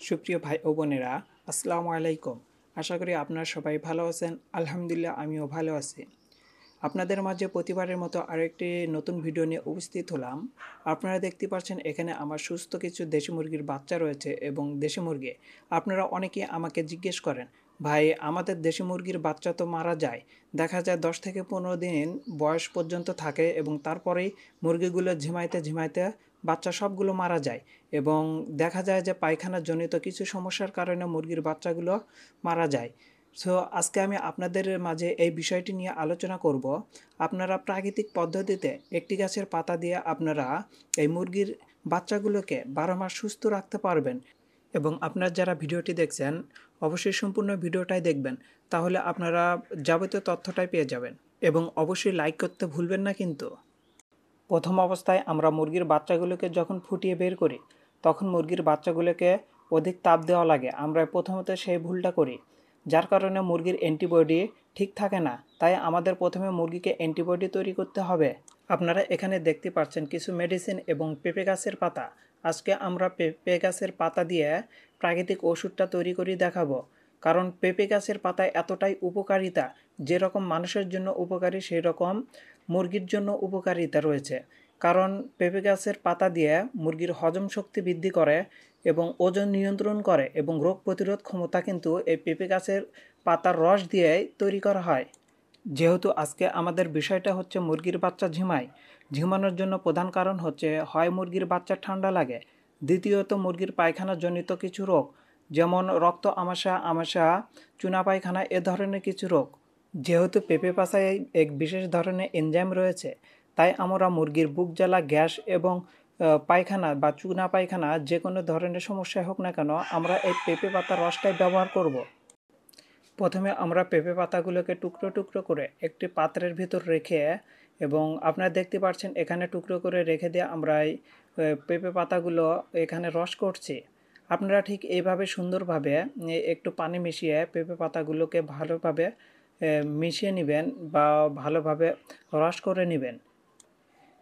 সুপ্রিয় ভাই ও বোনেরা, আসসালামু আলাইকুম। আশা করি আপনারা সবাই ভালো আছেন। আলহামদুলিল্লাহ, আমিও ভালো আছি। আপনাদের মাঝে প্রতিবারের মতো আরেকটি নতুন ভিডিও নিয়ে উপস্থিত হলাম। আপনারা দেখতে পাচ্ছেন এখানে আমার সুস্থ কিছু দেশি মুরগির বাচ্চা রয়েছে এবং দেশি মুরগি। আপনারা অনেকেই আমাকে জিজ্ঞেস করেন, ভাই আমাদের দেশি মুরগির বাচ্চা তো মারা যায়। দেখা যায় 10 থেকে 15 দিন বয়স পর্যন্ত থাকে এবং তারপরেই মুরগিগুলো ঝিমাইতে ঝিমাইতে বাচ্চা সবগুলো মারা যায় এবং দেখা যায় যে পায়খানা জনিত কিছু সমস্যার কারণে মুরগির বাচ্চাগুলো মারা যায়। সো আজকে আমি আপনাদের মাঝে এই বিষয়টি নিয়ে আলোচনা করব। আপনারা প্রাকৃতিক পদ্ধতিতে একটি গাছের পাতা দিয়ে আপনারা এই মুরগির বাচ্চাগুলোকে 12 মাস সুস্থ রাখতে পারবেন এবং আপনারা যারা ভিডিওটি দেখছেন অবশ্যই সম্পূর্ণ ভিডিওটাই দেখবেন, তাহলে আপনারা যাবতীয় তথ্যটাই পেয়ে যাবেন এবং অবশ্যই লাইক করতে ভুলবেন না কিন্তু। প্রথম অবস্থায় আমরা মুরগির বাচ্চাগুলোকে যখন ফুটিয়ে বের করি তখন মুরগির বাচ্চাগুলোকে অধিক তাপ দেওয়া লাগে। আমরা প্রথমত সেই ভুলটা করি, যার কারণে মুরগির অ্যান্টিবডি ঠিক থাকে না। তাই আমাদের প্রথমে মুরগিকে অ্যান্টিবডি তৈরি করতে হবে। আপনারা এখানে দেখতে পাচ্ছেন কিছু মেডিসিন এবং পেঁপে গাছের পাতা। আজকে আমরা পেঁপে গাছের পাতা দিয়ে প্রাকৃতিক ওষুধটা তৈরি করে দেখাবো। কারণ পেঁপে গাছের পাতায় এতটাই উপকারিতা, যেরকম মানুষের জন্য উপকারী সেই রকম মুরগির জন্য উপকারিতা রয়েছে। কারণ পেঁপে গাছের পাতা দিয়ে মুরগির হজম শক্তি বৃদ্ধি করে এবং ওজন নিয়ন্ত্রণ করে এবং রোগ প্রতিরোধ ক্ষমতা কিন্তু এই পেঁপে গাছের পাতার রস দিয়েই তৈরি করা হয়। যেহেতু আজকে আমাদের বিষয়টা হচ্ছে মুরগির বাচ্চা ঝিমায়, ঝিমানোর জন্য প্রধান কারণ হচ্ছে হয় মুরগির বাচ্চা ঠান্ডা লাগে, দ্বিতীয়ত মুরগির পায়খানা জনিত কিছু রোগ, যেমন রক্ত আমাশা আমাশা, চুনা পায়খানা, এ ধরনের কিছু রোগ। যেহেতু পেঁপে পাতায় এক বিশেষ ধরনের এনজাইম রয়েছে, তাই আমরা মুরগির বুক জ্বালা, গ্যাস এবং পায়খানা বা চুনা পায়খানা যে কোনো ধরনের সমস্যা হোক না কেন আমরা এই পেঁপে পাতার রসটাই ব্যবহার করব। প্রথমে আমরা পেঁপে পাতাগুলোকে টুকরো টুকরো করে একটি পাত্রের ভিতর রেখে, এবং আপনারা দেখতে পাচ্ছেন এখানে টুকরো করে রেখে দিয়ে আমরা এই পেঁপে পাতাগুলো এখানে রস করছি। আপনারা ঠিক এইভাবে সুন্দরভাবে একটু পানি মিশিয়ে পেঁপে পাতাগুলোকে ভালোভাবে মিশিয়ে নেবেন বা ভালোভাবে রস করে নেবেন।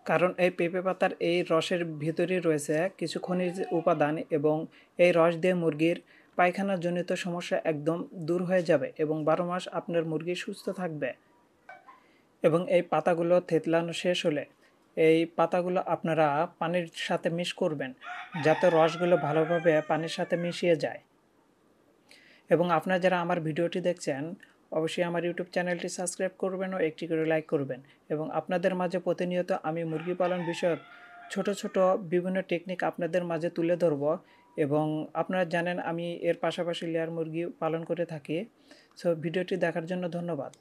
কারণ এই পেঁপে পাতার এই রসের ভিতরেই রয়েছে কিছু খনিজ উপাদান এবং এই রস দিয়ে মুরগির পায়খানাজনিত সমস্যা একদম দূর হয়ে যাবে এবং 12 মাস আপনার মুরগি সুস্থ থাকবে। এবং এই পাতাগুলো থেতলানো শেষ হলে এই পাতাগুলো আপনারা পানির সাথে মিক্স করবেন, যাতে রসগুলো ভালোভাবে পানির সাথে মিশিয়ে যায়। এবং আপনারা যারা আমার ভিডিওটি দেখছেন অবশ্যই আমার ইউটিউব চ্যানেলটি সাবস্ক্রাইব করবেন ও একটি করে লাইক করবেন। এবং আপনাদের মাঝে প্রতিনিয়ত আমি মুরগি পালন বিষয়ক ছোট ছোট বিভিন্ন টেকনিক আপনাদের মাঝে তুলে ধরব। এবং আপনারা জানেন আমি এর পাশাপাশি লেয়ার মুরগি পালন করে থাকি। সো ভিডিওটি দেখার জন্য ধন্যবাদ।